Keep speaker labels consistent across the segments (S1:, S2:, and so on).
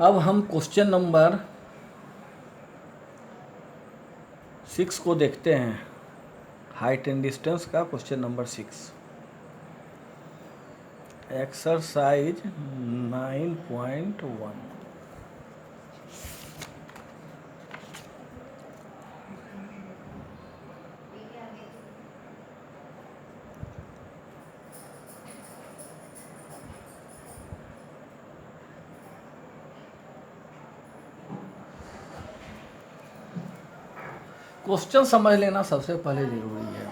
S1: अब हम question number 6 को देखते हैं। हाइट एंड डिस्टेंस का क्वेश्चन नंबर 6, एक्सरसाइज 9.1। क्वेश्चन समझ लेना सबसे पहले जरूरी है।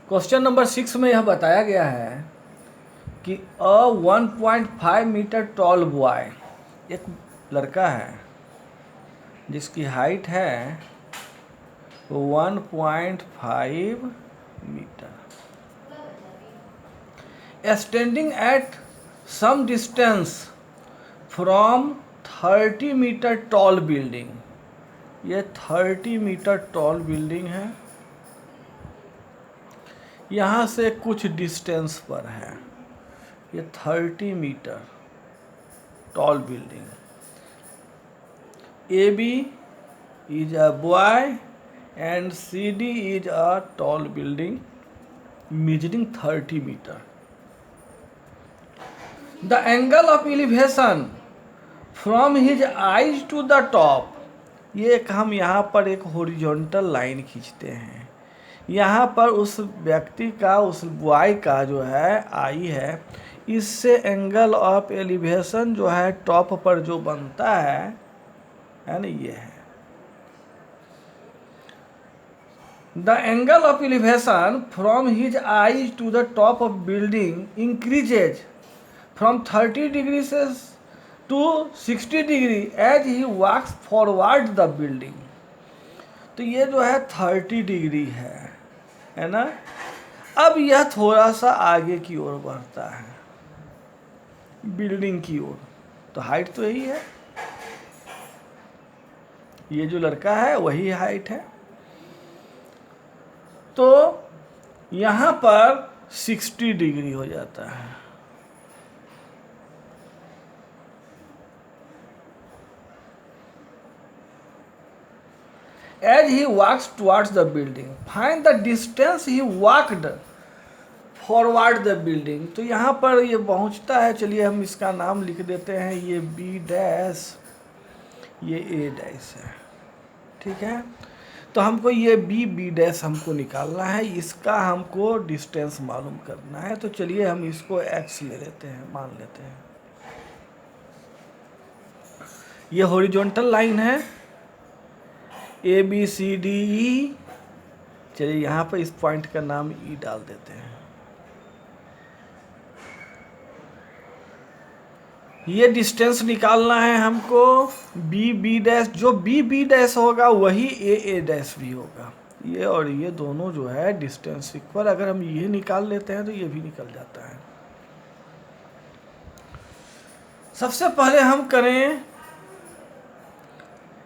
S1: क्वेश्चन नंबर 6 में यह बताया गया है कि अ 1.5 मीटर टॉल बॉय, एक लड़का है जिसकी हाइट है 1.5 metre, standing at some distance from 30 metre tall building. ये 30 मीटर टॉल बिल्डिंग है, यहाँ से कुछ डिस्टेंस पर है। ये 30 metre tall building. A B is a boy and C D is a tall building measuring 30 metre. The angle of elevation from his eyes to the top. ये एक हम यहाँ पर एक हॉरिजॉन्टल लाइन खींचते हैं। यहाँ पर उस व्यक्ति का, उस बॉय का जो है आई है, इससे एंगल ऑफ एलिवेशन जो है टॉप पर जो बनता है ना, ये है। The angle of elevation from his eyes to the top of building increases from 30 degree से to 60 degree as he walks forward the building. तो ये जो है 30 डिग्री है ना। अब यह थोड़ा सा आगे की ओर बढ़ता है, बिल्डिंग की ओर। तो हाइट तो यही है, ये जो लड़का है वही हाइट है। तो यहाँ पर 60 डिग्री हो जाता है। As he walks towards the building, find the distance he walked forward the building। तो यहाँ पर ये पहुँचता है, चलिए हम इसका नाम लिख देते हैं, ये बी डैश, ये ए डैश है, ठीक है। तो हमको ये बी डैश हमको निकालना है, इसका हमको डिस्टेंस मालूम करना है। तो चलिए हम इसको एक्स ले लेते हैं, मान लेते हैं। ये हॉरिजॉन्टल लाइन है, A B C D E. चलिए यहाँ पर इस पॉइंट का नाम ई डाल देते हैं। ये डिस्टेंस निकालना है हमको बी डैश। जो बी डैश होगा वही ए डैश भी होगा। ये और ये दोनों जो है डिस्टेंस इक्वल। अगर हम ये निकाल लेते हैं तो ये भी निकल जाता है। सबसे पहले हम करें,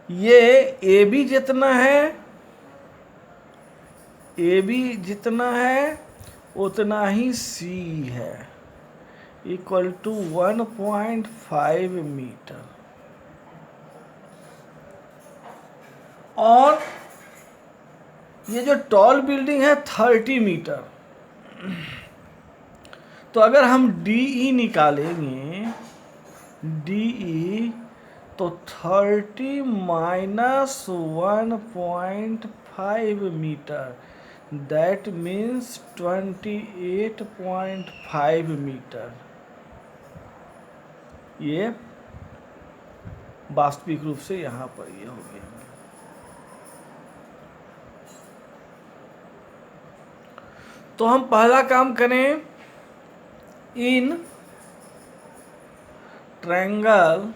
S1: ये ए बी जितना है, ए बी जितना है उतना ही सी है, इक्वल टू 1.5 मीटर। और ये जो टॉल बिल्डिंग है 30 मीटर। तो अगर हम डी निकालेंगे, डी तो 30 minus 1.5 metre, that means 28.5 metre. ये वास्तविक रूप से यहाँ पर ये हो गया। तो हम पहला काम करें, इन ट्रायंगल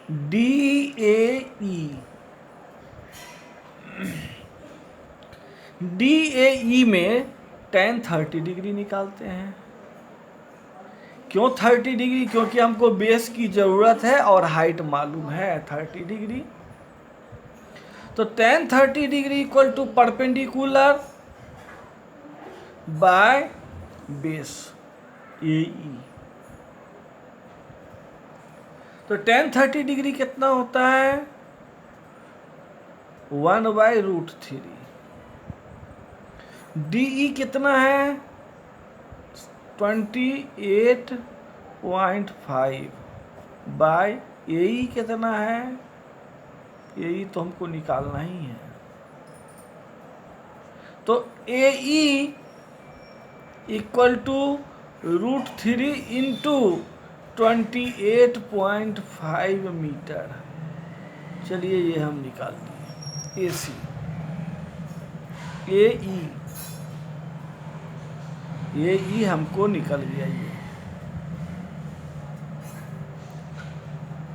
S1: DAE में tan 30 डिग्री निकालते हैं। क्यों 30 डिग्री? क्योंकि हमको बेस की ज़रूरत है और हाइट मालूम है 30 डिग्री। तो tan 30 degree equal to perpendicular by base AE। तो tan 30 डिग्री कितना होता है 1/√3। DE कितना है 28.5 बाय AE कितना है, AE तो हमको निकालना ही है। तो AE equal to √3 into 28.5 metre. चलिए ये हम निकाल दिए। AC AE हमको निकल गया ये।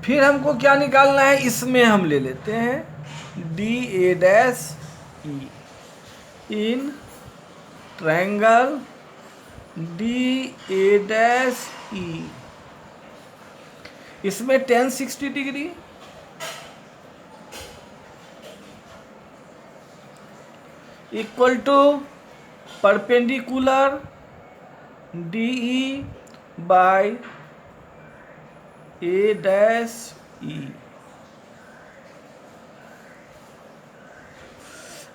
S1: फिर हमको क्या निकालना है, इसमें हम ले लेते हैं DA' इन ट्रायंगल DA'। इसमें tan 60 degree equal to perpendicular DE by A'।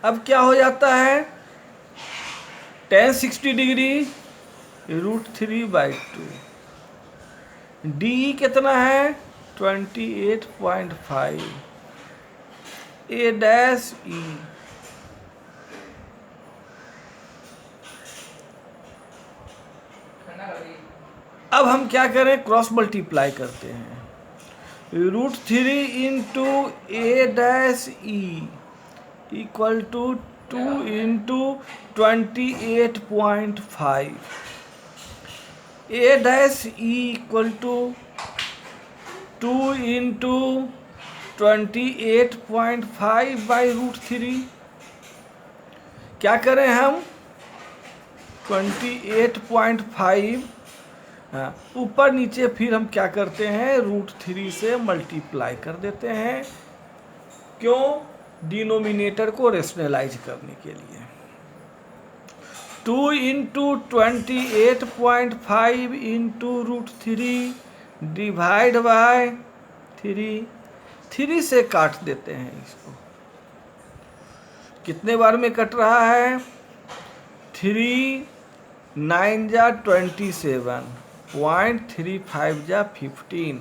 S1: अब क्या हो जाता है tan 60 डिग्री √3/2। DE कितना है 28.5 A'। अब हम क्या करें, क्रॉस मल्टीप्लाई करते हैं। √3 into A' equal to 2 into 28.5 A' equal to 2 into 28.5/√3। क्या करें हम 28.5 ऊपर नीचे, फिर हम क्या करते हैं √3 से मल्टीप्लाई कर देते हैं। क्यों, डिनोमिनेटर को रेशनलाइज करने के लिए। 2 इंटू 28.5 इंटू √3 डिवाइड बाय 3 से काट देते हैं इसको। कितने बार में कट रहा है 3 9 जा 27 0.35 जा 15।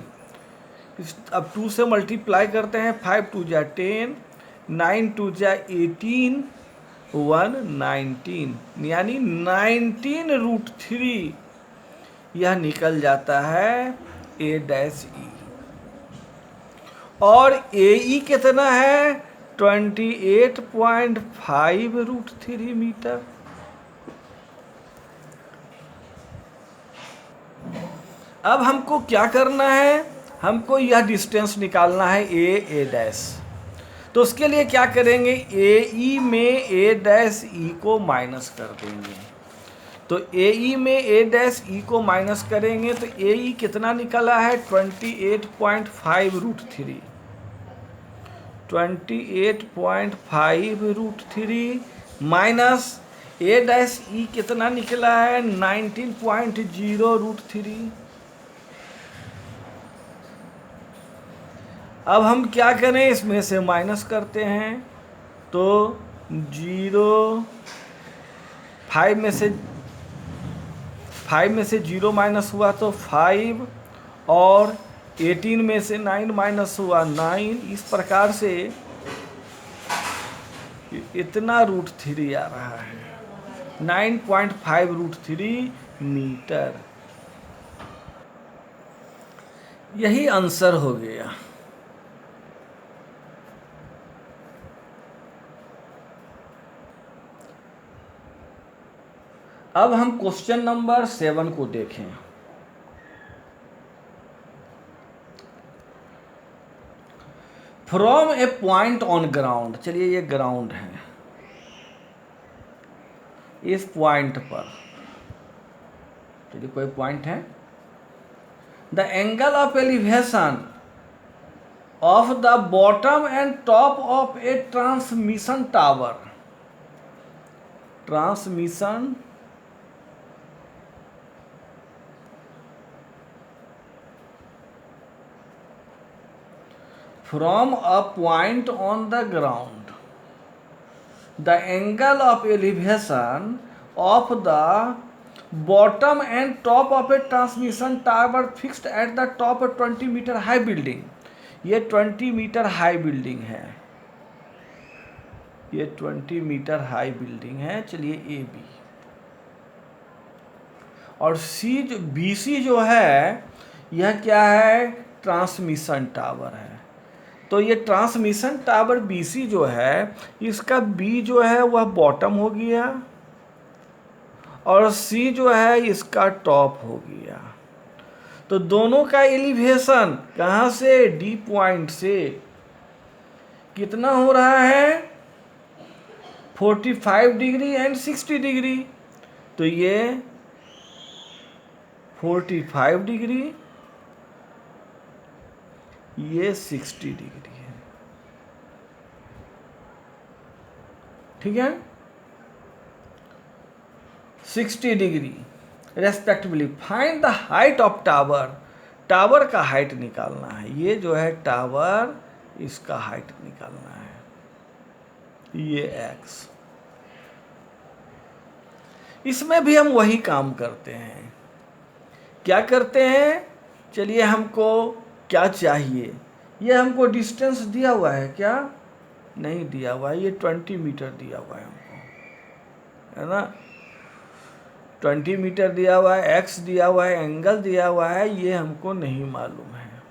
S1: अब 2 से मल्टीप्लाई करते हैं, 5 2 जा 10 9 2 जा 18 1 19 यानी 19√3 यह निकल जाता है A'। और AE कितना है 28.5√3 मीटर। अब हमको क्या करना है, हमको यह डिस्टेंस निकालना है A'। तो उसके लिए क्या करेंगे, AE में A', को माइनस कर देंगे। तो AE में A', को माइनस करेंगे तो AE कितना निकला है 28.5√3। 28.5√3 माइनस A', कितना निकला है 19.0√3। अब हम क्या करें, इसमें से माइनस करते हैं तो 0 5 में से 0 माइनस हुआ तो 5 और 18 में से 9 माइनस हुआ 9। इस प्रकार से इतना √3 आ रहा है 9.5√3 मीटर। यही आंसर हो गया। अब हम क्वेश्चन नंबर 7 को देखें। From A point on ground, चलिए ये ग्राउंड है, इस पॉइंट पर चलिए कोई पॉइंट है, the angle of elevation of the bottom and top of A transmission tower, transmission from a point on the ground, the angle of elevation of the bottom and top of a transmission tower fixed at the top of 20 metre high building, ये 20 metre high building है, ये 20 metre high building है। चलिए A B, और सी जो B C जो है यह क्या है, ट्रांसमिशन टावर है। तो ये ट्रांसमिशन टावर बी सी जो है, इसका बी जो है वह बॉटम हो गया और सी जो है इसका टॉप हो गया। तो दोनों का एलिवेशन कहाँ से, डी पॉइंट से कितना हो रहा है, 45 डिग्री एंड 60 डिग्री। तो ये 45 डिग्री, ये 60 डिग्री है, ठीक है, 60 degree respectively. Find the height of tower, tower का हाइट निकालना है। ये जो है टावर, इसका हाइट निकालना है, ये एक्स। इसमें भी हम वही काम करते हैं। क्या करते हैं, चलिए हमको क्या चाहिए, ये हमको डिस्टेंस दिया हुआ है क्या, नहीं दिया हुआ है, ये 20 मीटर दिया हुआ है हमको, है ना, 20 मीटर दिया हुआ है, एक्स दिया हुआ है, एंगल दिया हुआ है, ये हमको नहीं मालूम है।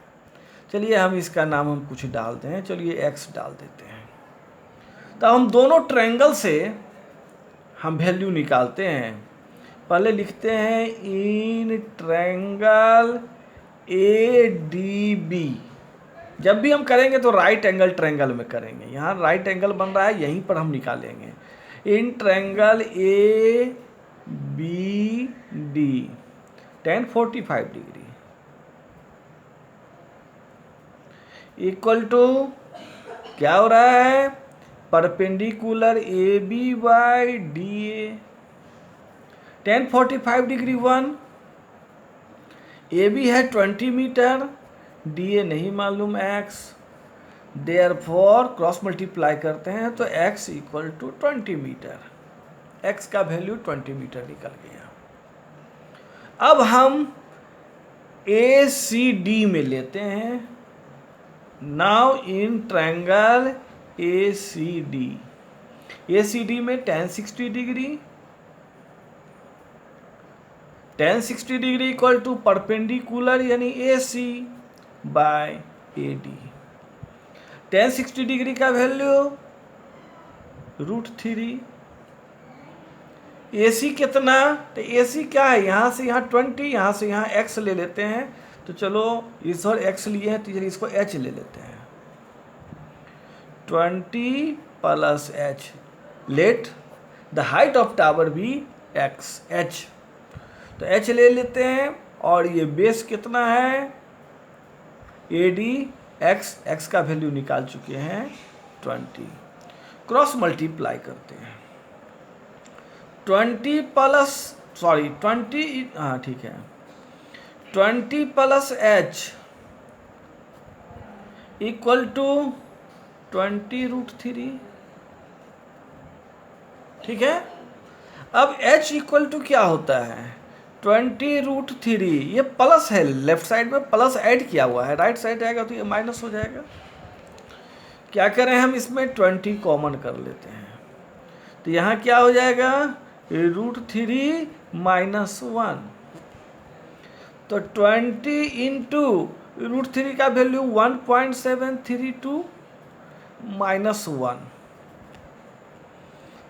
S1: चलिए हम इसका नाम हम कुछ डालते हैं, चलिए एक्स डाल देते हैं। तो हम दोनों ट्रायंगल से हम वैल्यू निकालते हैं। पहले लिखते हैं in triangle A D B. जब भी हम करेंगे तो राइट एंगल ट्रायंगल में करेंगे, यहाँ राइट एंगल बन रहा है, यहीं पर हम निकालेंगे। In triangle A B D tan 45 degree equal to क्या हो रहा है, perpendicular A B by D A. tan 45 degree 1, A B है 20 मीटर, डी ए नहीं मालूम एक्स, देयरफॉर क्रॉस मल्टीप्लाई करते हैं तो x equal to 20 metre, x का वैल्यू 20 मीटर निकल गया। अब हम ए सी डी में लेते हैं। Now in triangle A C D, A C D में tan 60 degree, tan 60 degree equal to perpendicular यानी A C by A D. tan 60 degree का वैल्यू √3। ए सी कितना, तो ए सी क्या है, यहाँ से यहाँ 20, यहाँ से यहाँ x ले लेते हैं। तो चलो इस और x लिए हैं तो चलिए इसको h ले लेते हैं, 20 plus h। Let the height of tower be x, h। तो h ले लेते हैं और ये बेस कितना है, ए डी एक्स, एक्स का वैल्यू निकाल चुके हैं 20। क्रॉस मल्टीप्लाई करते हैं, 20 प्लस सॉरी 20, हाँ ठीक है, 20 प्लस h इक्वल टू 20√3, ठीक है। अब h इक्वल टू क्या होता है, 20√3। ये प्लस है, लेफ्ट साइड में प्लस ऐड किया हुआ है, राइट साइड आएगा तो ये माइनस हो जाएगा। क्या करें हम, इसमें 20 कॉमन कर लेते हैं, तो यहाँ क्या हो जाएगा, √3 माइनस 1। तो 20 इंटू √3 का वैल्यू 1.732 माइनस 1।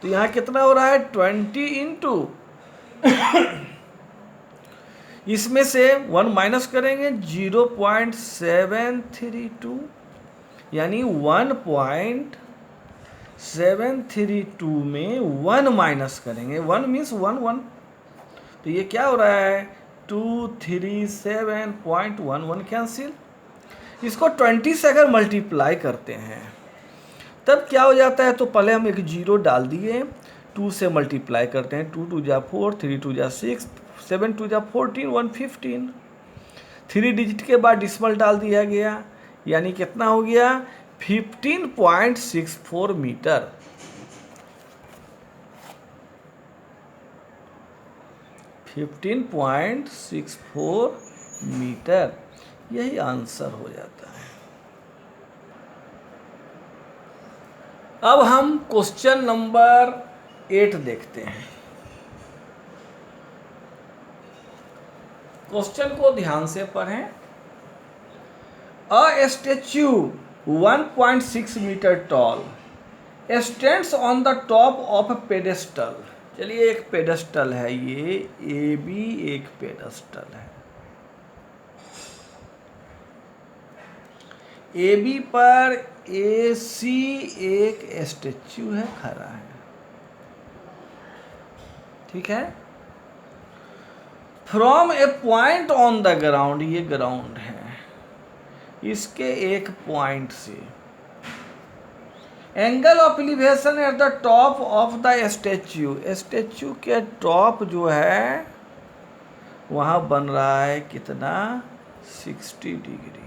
S1: तो यहाँ कितना हो रहा है, 20 इंटू इसमें से 1 माइनस करेंगे 0.732, यानी 1.732 में 1 माइनस करेंगे, 1 मीन्स 1, तो ये क्या हो रहा है, 237.11 कैंसिल। इसको 20 से अगर मल्टीप्लाई करते हैं तब क्या हो जाता है, तो पहले हम एक 0 डाल दिए, 2 से मल्टीप्लाई करते हैं, 2 2 जा 4, 3 2 जा 6, 7 2 जा 14, 115। 3 डिजिट के बाद डिसिमल डाल दिया गया, यानी कितना हो गया 15.64 मीटर। 15.64 मीटर, यही आंसर हो जाता है। अब हम क्वेश्चन नंबर 8 देखते हैं। क्वेश्चन को ध्यान से पढ़ें। A statue 1.6 metre tall stands on the top of pedestal. चलिए, एक पेडेस्टल है, ये ए बी एक पेडेस्टल है। ए बी पर ए सी एक स्टेच्यू है, खड़ा है, ठीक है। From A point on the ground, ये ग्राउंड है, इसके एक पॉइंट से angle of elevation at the top of the statue, statue के टॉप जो है वहां बन रहा है कितना 60 degree.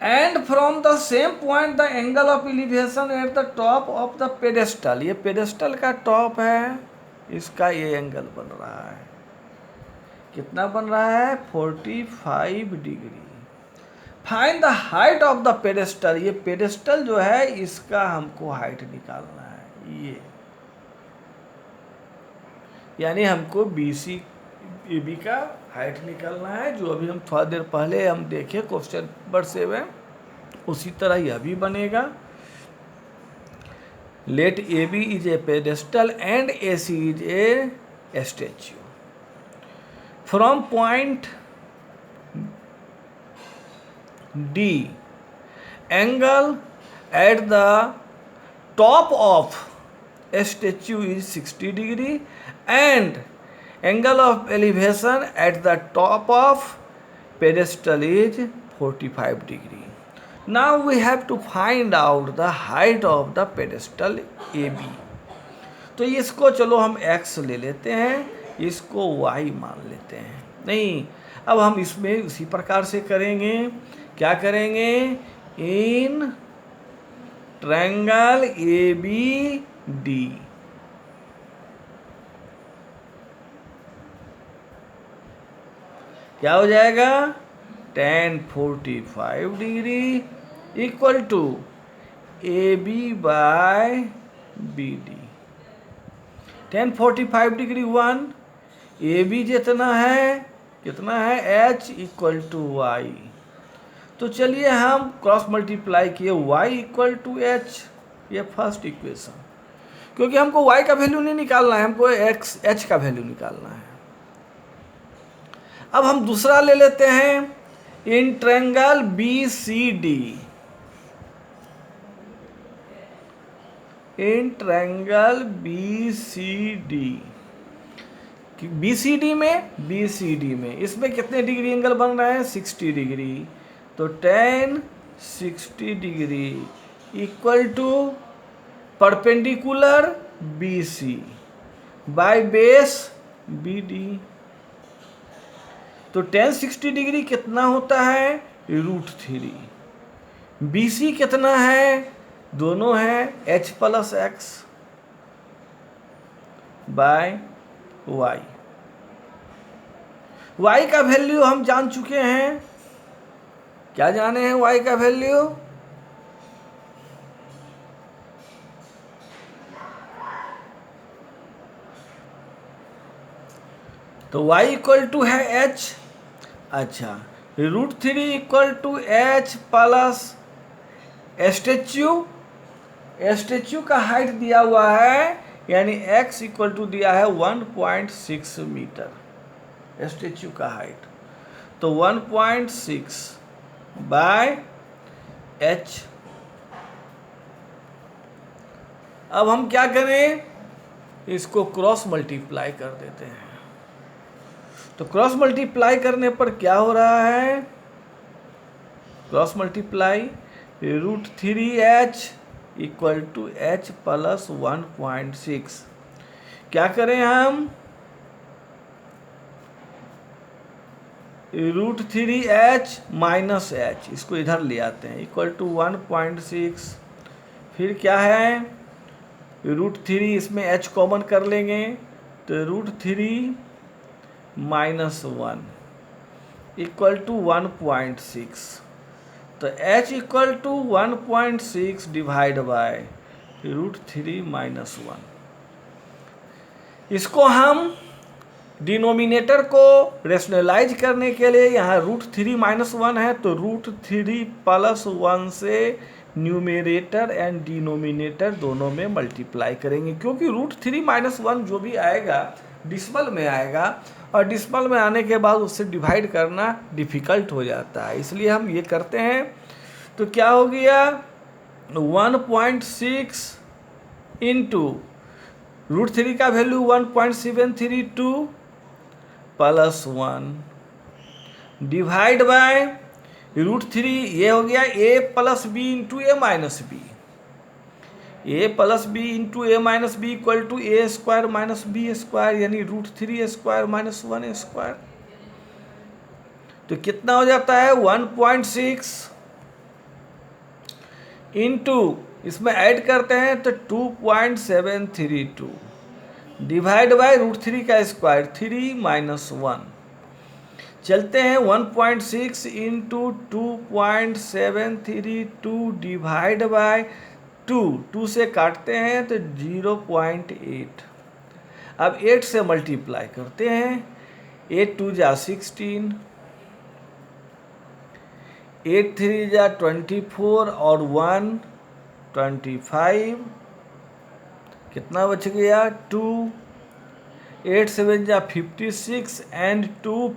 S1: And from the same point the angle of elevation at the top of the pedestal, ये पेडेस्टल का टॉप है, इसका ये एंगल बन रहा है, कितना बन रहा है 45 degree. Find the height of the pedestal, ये पेडेस्टल जो है इसका हमको हाइट निकालना है, ये यानी हमको BC AB का हाइट निकालना है, जो अभी हम थोड़ा देर पहले हम देखे क्वेश्चन नंबर 7, उसी तरह यह भी बनेगा। Let AB is a pedestal and AC is a statue. From point D, angle at the top of a statue is 60 degree and angle of elevation at the top of pedestal is 45 degree. Now we have to find out the height of the pedestal AB. तो इसको चलो हम x ले लेते हैं, इसको y मान लेते हैं। नहीं, अब हम इसमें उसी प्रकार से करेंगे। क्या करेंगे, इन ट्रायंगल ABD क्या हो जाएगा tan 45 degree equal to AB by BD। tan 45 degree 1, AB जितना है कितना है H इक्वल टू Y। तो चलिए हम क्रॉस मल्टीप्लाई किए y इक्वल टू एच, ये फर्स्ट इक्वेशन, क्योंकि हमको y का वैल्यू नहीं निकालना है, हमको h का वैल्यू निकालना है। अब हम दूसरा ले लेते हैं, in triangle BCD, in triangle BCD में इसमें कितने डिग्री एंगल बन रहे हैं 60 डिग्री। तो tan 60 degree equal to perpendicular BC by base BD। तो tan 60 डिग्री कितना होता है √3। BC कितना है, दोनों है H plus X by Y। Y का वैल्यू हम जान चुके हैं, क्या जाने हैं y का वैल्यू, तो y इक्वल टू है h। अच्छा, √3 equal to h plus statue का हाइट दिया हुआ है, यानी x इक्वल टू दिया है 1.6 मीटर स्टेच्यू का हाइट। तो 1.6 बाय H। अब हम क्या करें, इसको क्रॉस मल्टीप्लाई कर देते हैं। तो क्रॉस मल्टीप्लाई करने पर क्या हो रहा है, cross multiply √3h equal to h plus 1.6। क्या करें हम, √3h माइनस h, इसको इधर ले आते हैं, इक्वल टू 1.6। फिर क्या है, √3, इसमें h कॉमन कर लेंगे तो √3 माइनस 1 इक्वल टू 1.6। तो h equal to 1.6 divide by √3 minus 1। इसको हम डिनोमिनेटर को रेशनलाइज करने के लिए, यहाँ √3 माइनस 1 है तो √3 प्लस 1 से न्यूमरेटर एंड डिनोमिनेटर दोनों में मल्टीप्लाई करेंगे, क्योंकि √3 माइनस 1 जो भी आएगा डिसमल में आएगा, और डिसमल में आने के बाद उससे डिवाइड करना डिफ़िकल्ट हो जाता है, इसलिए हम ये करते हैं। तो क्या हो गया, 1.6 इंटू √3 का वैल्यू 1.732 प्लस 1 डिवाइड बाय √3, ये हो गया a plus B into A minus B, a plus B into A minus B equal to A square minus B square, यानी √3 स्क्वायर माइनस 1 स्क्वायर। तो कितना हो जाता है, 1.6 इंटू, इसमें ऐड करते हैं तो 2.732 डिवाइड बाय √3 का स्क्वायर 3 माइनस 1। चलते हैं 1.6 इंटू 2.732 डिवाइड बाय 2 से काटते हैं तो 0.8। अब 8 से मल्टीप्लाई करते हैं, 8 2 जा 16, 8 3 जा 24 और 1 25, कितना बच गया 2, 8 7 जा 56 एंड 2